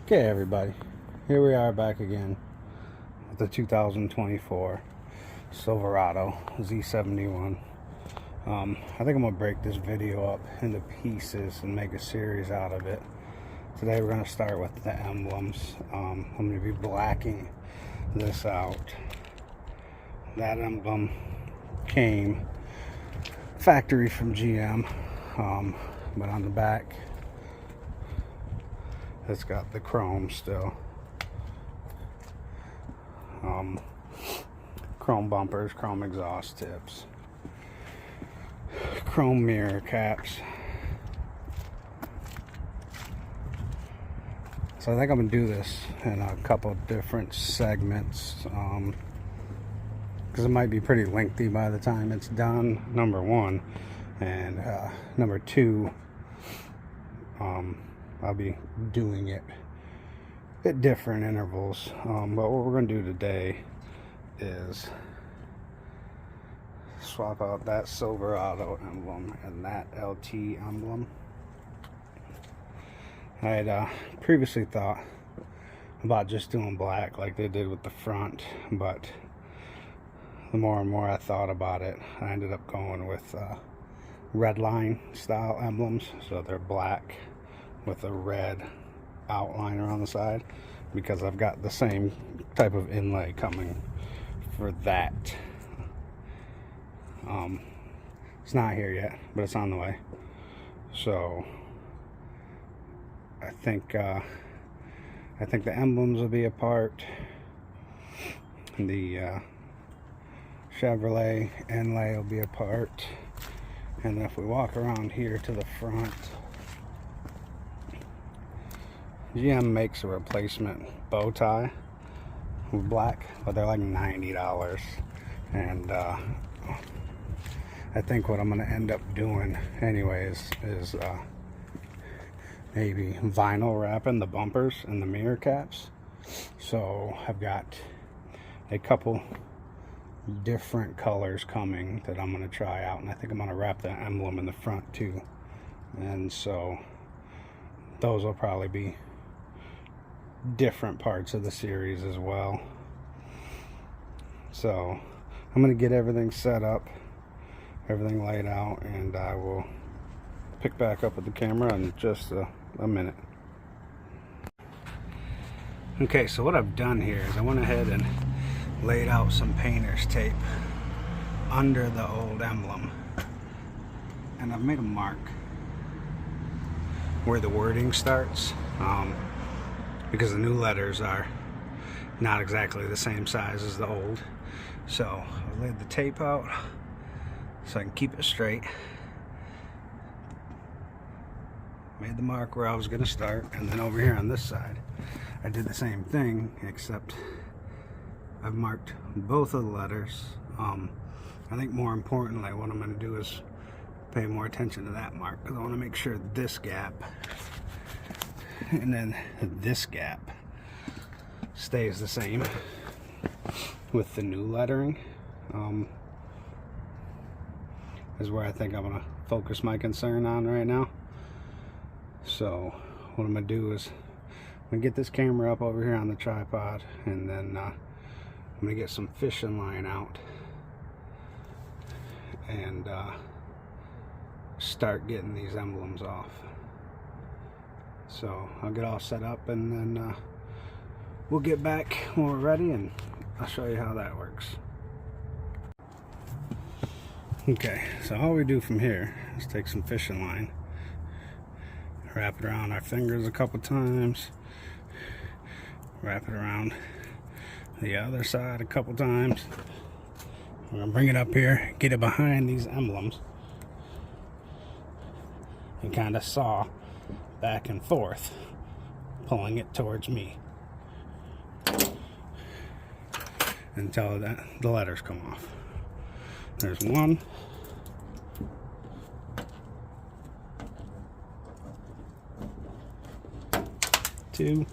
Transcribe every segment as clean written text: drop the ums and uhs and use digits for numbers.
Okay, everybody, here we are back again with the 2024 Silverado Z71. I think I'm gonna break this video up into pieces and make a series out of it. Today we're gonna start with the emblems. I'm gonna be blacking this out. That emblem came factory from GM, but on the back it's got the chrome still. Chrome bumpers, chrome exhaust tips, chrome mirror caps. So I think I'm gonna do this in a couple different segments, because it might be pretty lengthy by the time it's done, number one, and number two, I'll be doing it at different intervals. But what we're going to do today is swap out that Silverado emblem and that LT emblem. I had previously thought about just doing black like they did with the front, but the more and more I thought about it, I ended up going with red line style emblems. So they're black with a red outline around the side, because I've got the same type of inlay coming for that. It's not here yet, but it's on the way. So I think the emblems will be a part. The Chevrolet inlay will be a part. And then if we walk around here to the front, GM makes a replacement bow tie with black, but they're like $90. And I think what I'm going to end up doing anyways is maybe vinyl wrapping the bumpers and the mirror caps. So I've got a couple different colors coming that I'm going to try out, and I think I'm going to wrap the emblem in the front too. And so those will probably be different parts of the series as well. So I'm going to get everything set up, everything laid out, and I will pick back up with the camera in just a minute. Okay, so what I've done here is I went ahead and laid out some painter's tape under the old emblem, and I've made a mark where the wording starts, because the new letters are not exactly the same size as the old. So I laid the tape out so I can keep it straight. Made the mark where I was going to start, and then over here on this side I did the same thing, except I've marked both of the letters. I think more importantly, what I'm going to do is pay more attention to that mark, because I want to make sure this gap and then this gap stays the same with the new lettering. Is where I think I'm going to focus my concern on right now. So what I'm going to do is I'm going to get this camera up over here on the tripod, and then I'm going to get some fishing line out and start getting these emblems off. So I'll get all set up, and then we'll get back when we're ready, and I'll show you how that works. Okay, so all we do from here is take some fishing line, wrap it around our fingers a couple times, wrap it around the other side a couple times. We're gonna bring it up here, get it behind these emblems, and kind of saw back and forth, pulling it towards me until the letters come off. There's one, two,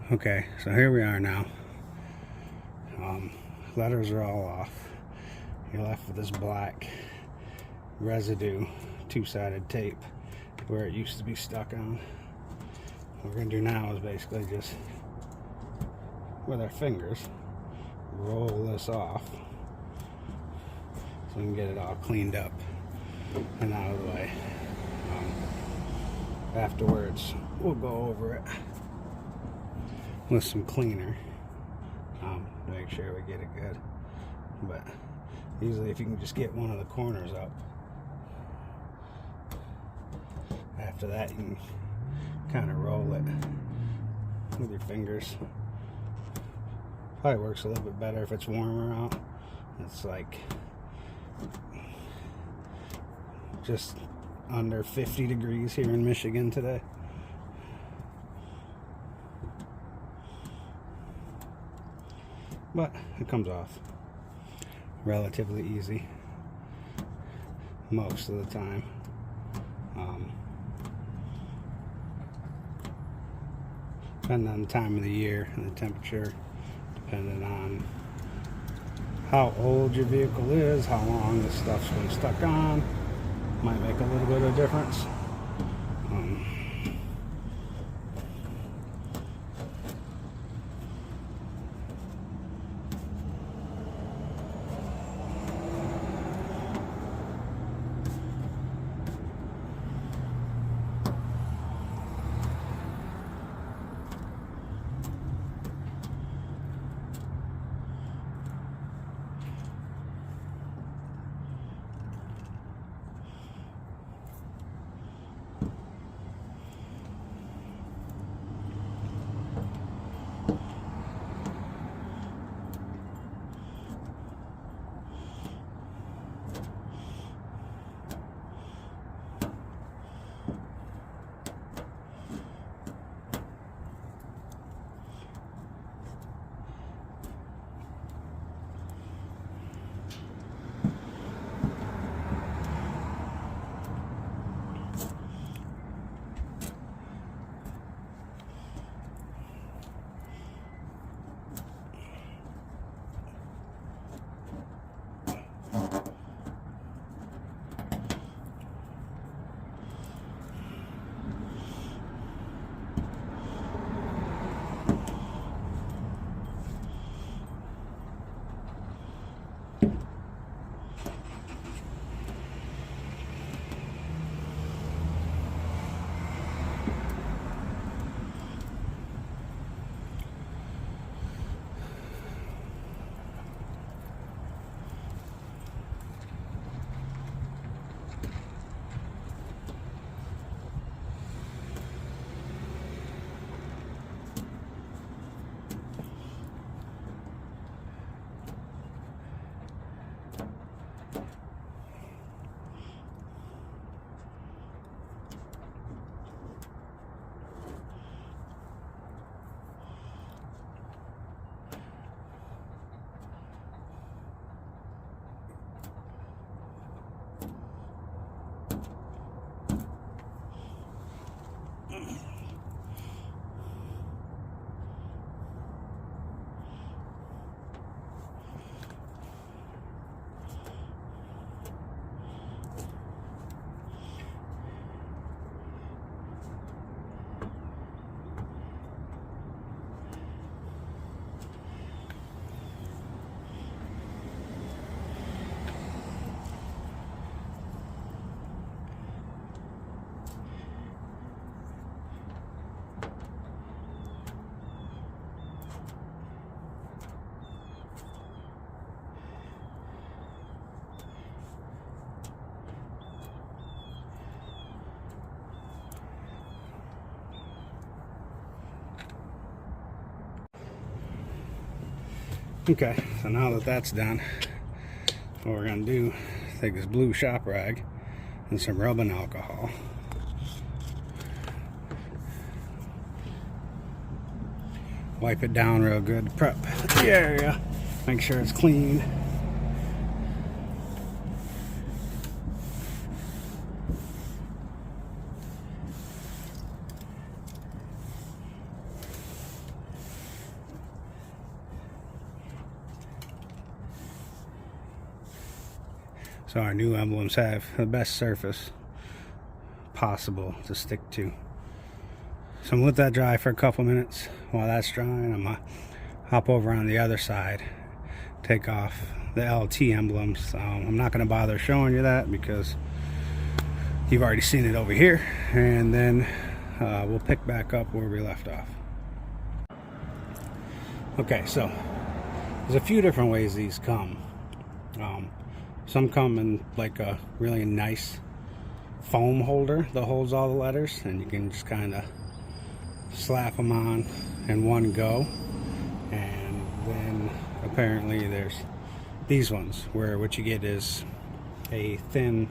Okay, so here we are now. Letters are all off. You're left with this black residue two-sided tape where it used to be stuck on. What we're going to do now is basically just, with our fingers, roll this off so we can get it all cleaned up and out of the way. Afterwards, we'll go over it with some cleaner to make sure we get it good. But usually if you can just get one of the corners up, after that you can kind of roll it with your fingers. Probably works a little bit better if it's warmer out. It's like just under 50 degrees here in Michigan today. But it comes off relatively easy most of the time. Depending on the time of the year and the temperature, depending on how old your vehicle is, how long the stuff's been stuck on, might make a little bit of difference. Okay, so now that that's done, what we're going to do, take this blue shop rag and some rubbing alcohol. Wipe it down real good, prep the area, make sure it's clean. So our new emblems have the best surface possible to stick to. So I'm gonna let that dry for a couple minutes. While that's drying, I'm gonna hop over on the other side, take off the LT emblems. I'm not gonna bother showing you that because you've already seen it over here, and then we'll pick back up where we left off. Okay, so there's a few different ways these come. Some come in like a really nice foam holder that holds all the letters, and you can just kind of slap them on in one go. And then apparently there's these ones where what you get is a thin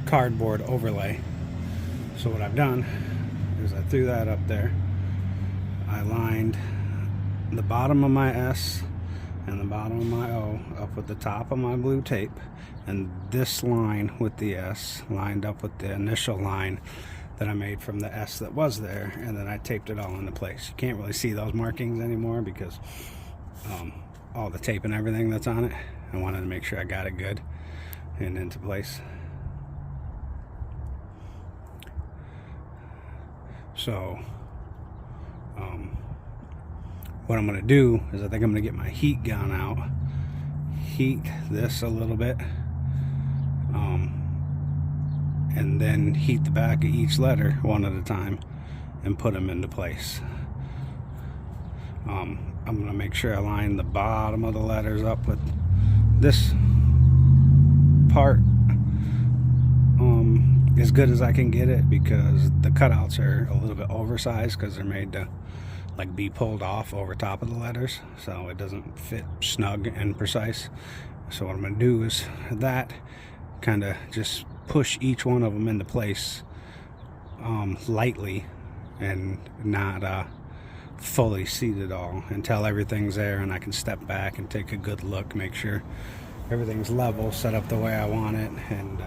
cardboard overlay. So what I've done is I threw that up there. I lined the bottom of my S and the bottom of my O up with the top of my blue tape, and this line with the S lined up with the initial line that I made from the S that was there, and then I taped it all into place. You can't really see those markings anymore because all the tape and everything that's on it, I wanted to make sure I got it good and into place. So what I'm going to do is I think I'm going to get my heat gun out, heat this a little bit, and then heat the back of each letter one at a time and put them into place. I'm going to make sure I line the bottom of the letters up with this part as good as I can get it, because the cutouts are a little bit oversized because they're made to like be pulled off over top of the letters, so it doesn't fit snug and precise. So what I'm going to do is that kind of just push each one of them into place lightly and not fully seat it all until everything's there, and I can step back and take a good look, make sure everything's level, set up the way I want it, and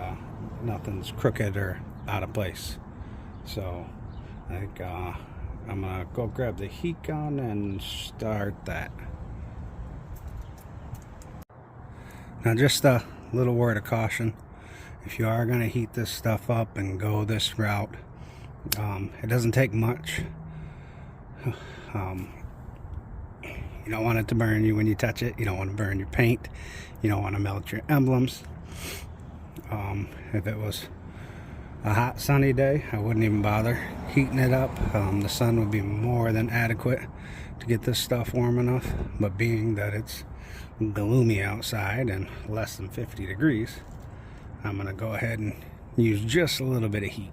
nothing's crooked or out of place. So I think I'm gonna go grab the heat gun and start that. Now, just a little word of caution: if you are gonna heat this stuff up and go this route, it doesn't take much. You don't want it to burn you when you touch it. You don't want to burn your paint. You don't want to melt your emblems. If it was a hot sunny day, I wouldn't even bother heating it up. The sun would be more than adequate to get this stuff warm enough, but being that it's gloomy outside and less than 50 degrees, I'm gonna go ahead and use just a little bit of heat.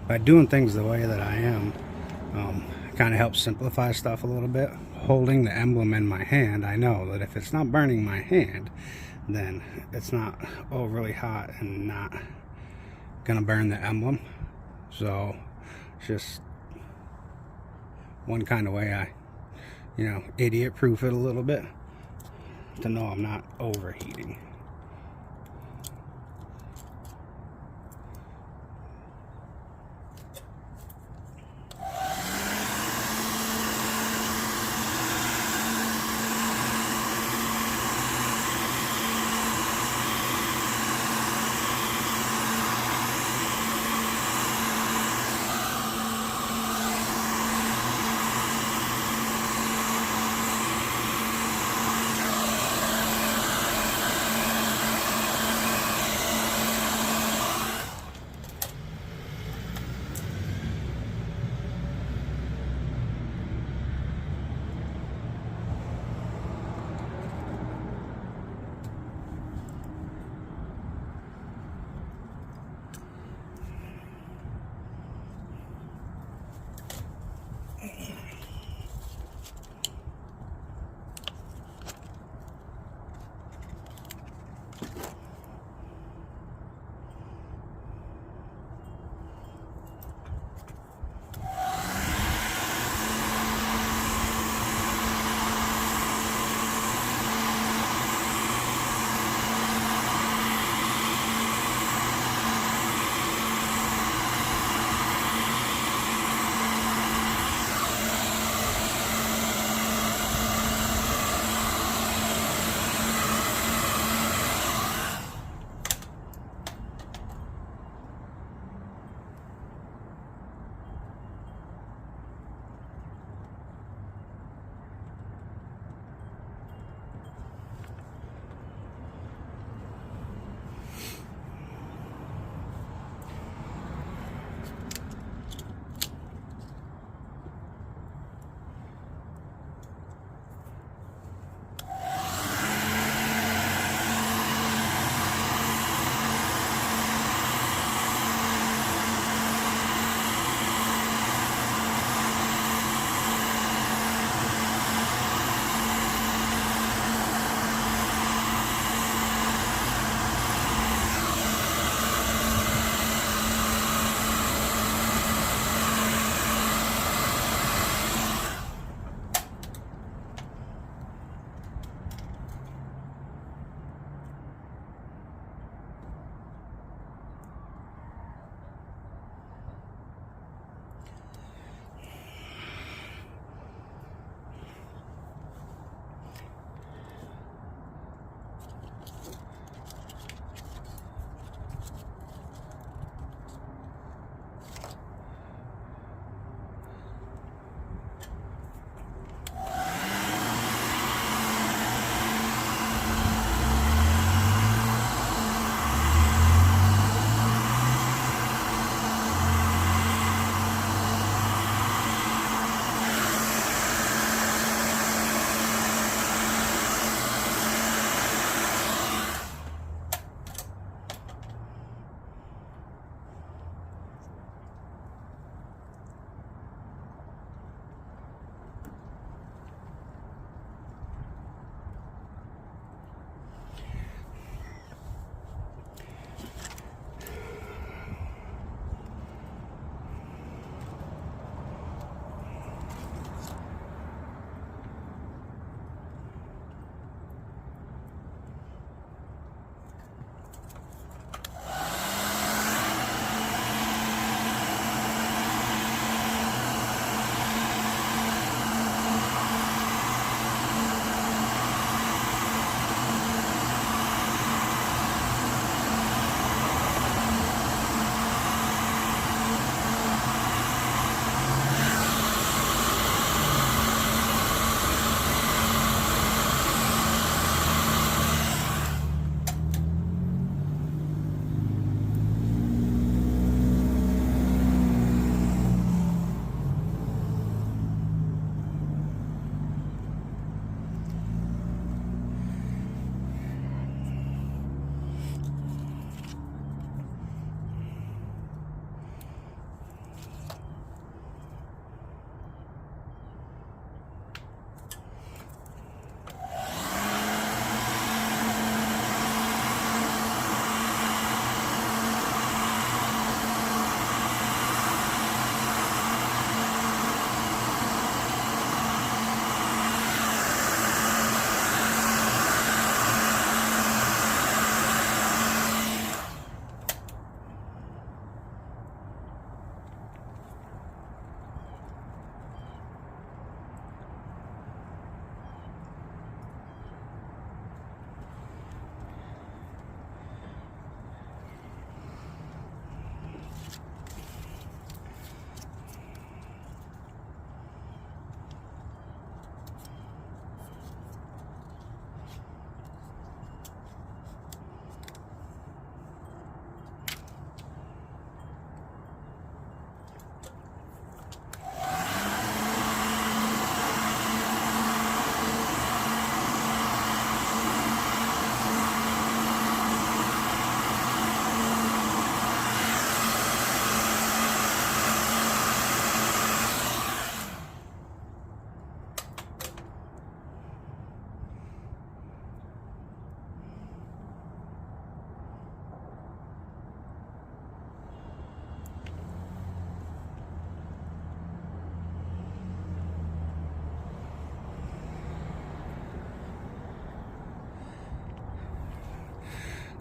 by doing things the way that I am, kind of helps simplify stuff a little bit. Holding the emblem in my hand, I know that if it's not burning my hand, then it's not overly hot and not gonna burn the emblem. So it's just one kind of way I, idiot proof it a little bit to know I'm not overheating.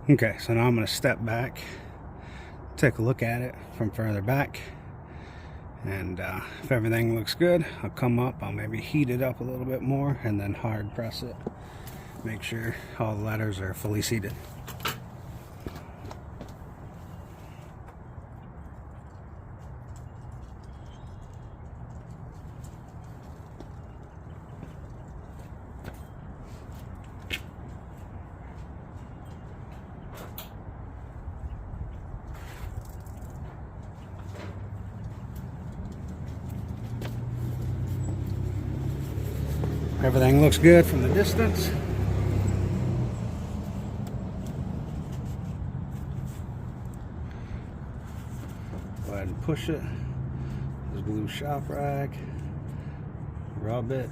Okay, so now I'm going to step back, take a look at it from further back, and if everything looks good, I'll come up, I'll maybe heat it up a little bit more, and then hard press it. Make sure all the letters are fully seated. Everything looks good from the distance. Go ahead and push it. This blue shop rag. Rub it.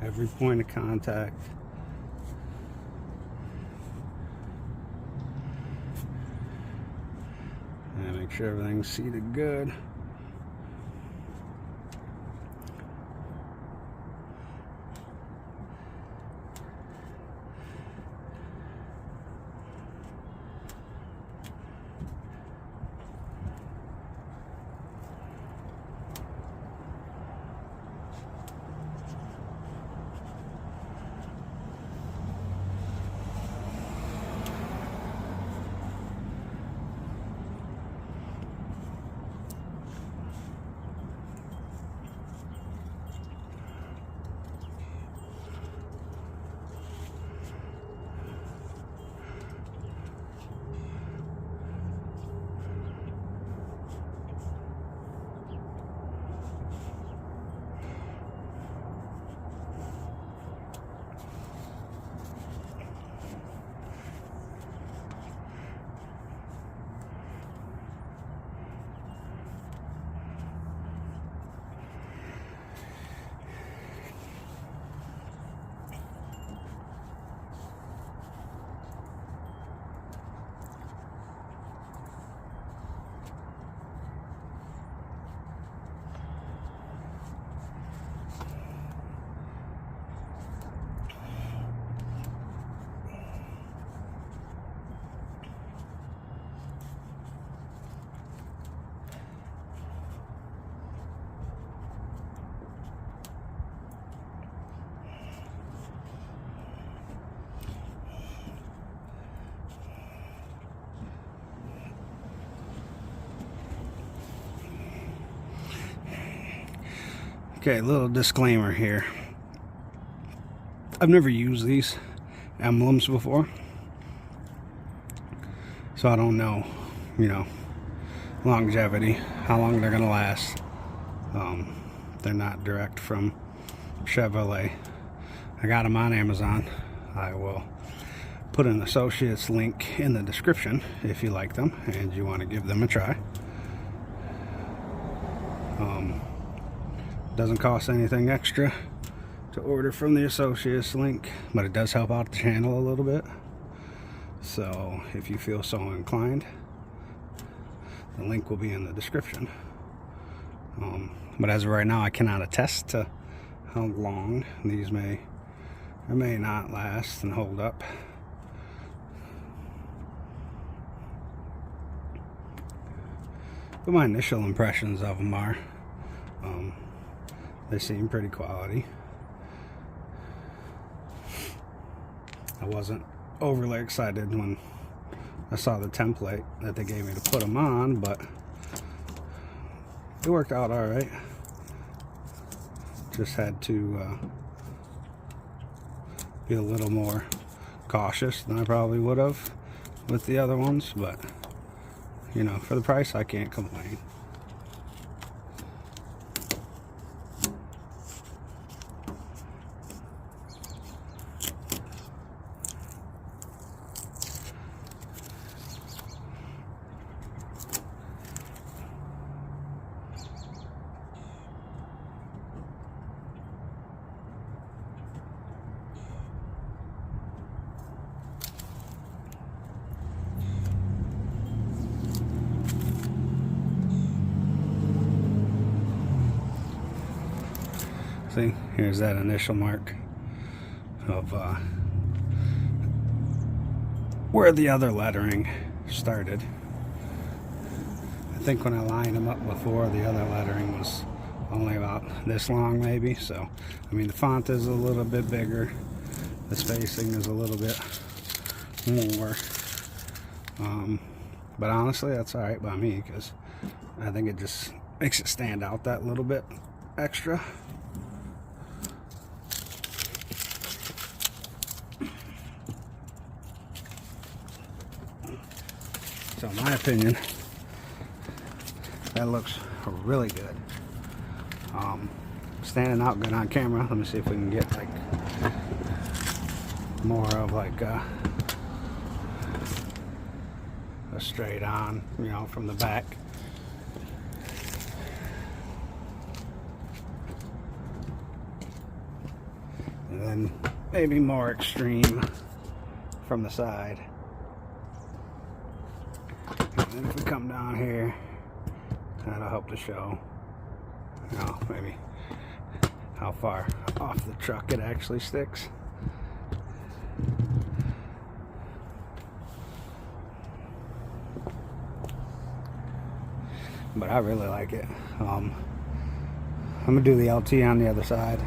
Every point of contact. And make sure everything's seated good. Okay, little disclaimer here. I've never used these emblems before, so I don't know, longevity, how long they're gonna last. They're not direct from Chevrolet. I got them on Amazon. I will put an associate's link in the description if you like them and you want to give them a try. Doesn't cost anything extra to order from the associates link, but it does help out the channel a little bit. So if you feel so inclined, the link will be in the description. But as of right now, I cannot attest to how long these may or may not last and hold up. But my initial impressions of them are they seem pretty quality. I wasn't overly excited when I saw the template that they gave me to put them on, but it worked out all right. Just had to be a little more cautious than I probably would have with the other ones, but for the price, I can't complain. See, here's that initial mark of where the other lettering started. I think when I lined them up before, the other lettering was only about this long maybe. So I mean, the font is a little bit bigger, the spacing is a little bit more, but honestly that's alright by me, because I think it just makes it stand out that little bit extra. So in my opinion, that looks really good. Standing out good on camera. Let me see if we can get like more of like a straight on, you know, from the back. And then maybe more extreme from the side. And then if we come down here, that'll help to show, you know, maybe how far off the truck it actually sticks. But I really like it. I'm gonna do the LT on the other side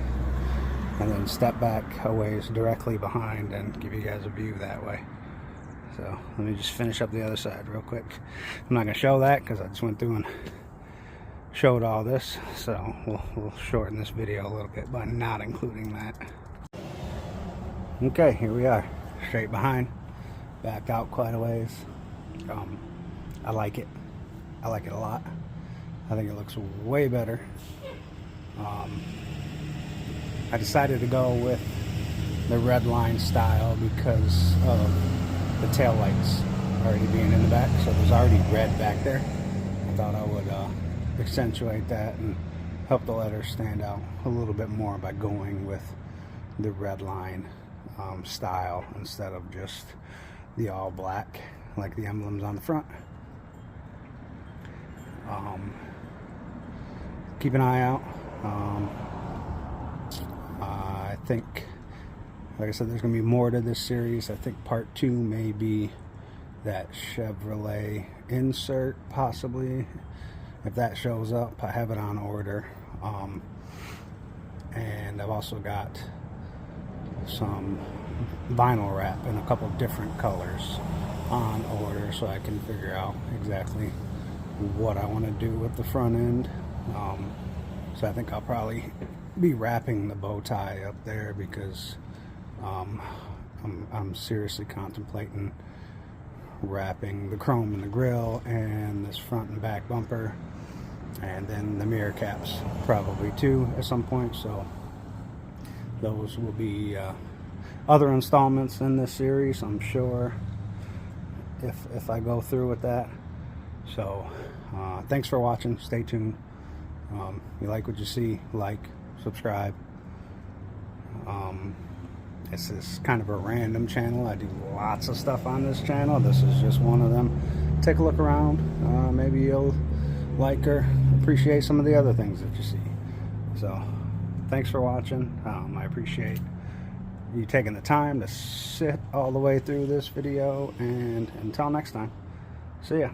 and then step back a ways directly behind and give you guys a view that way. So let me just finish up the other side real quick. I'm not gonna show that because I just went through and showed all this, so we'll shorten this video a little bit by not including that. Okay, here we are, straight behind, backed out quite a ways. I like it. I like it a lot. I think it looks way better. I decided to go with the red line style because of the tail lights already being in the back, so there's already red back there. I thought I would accentuate that and help the letters stand out a little bit more by going with the red line style instead of just the all black like the emblems on the front. Keep an eye out. I think, like I said, there's going to be more to this series. I think part 2 may be that Chevrolet insert, possibly. If that shows up, I have it on order. And I've also got some vinyl wrap in a couple different colors on order, so I can figure out exactly what I want to do with the front end. So I think I'll probably be wrapping the bow tie up there, because I'm seriously contemplating wrapping the chrome in the grill and this front and back bumper, and then the mirror caps probably too at some point. So those will be other installments in this series, I'm sure, if I go through with that. So thanks for watching. Stay tuned. You like what you see, like, subscribe. This is kind of a random channel. I do lots of stuff on this channel. This is just one of them. Take a look around. Maybe you'll like or appreciate some of the other things that you see. So thanks for watching. I appreciate you taking the time to sit all the way through this video, and until next time, see ya.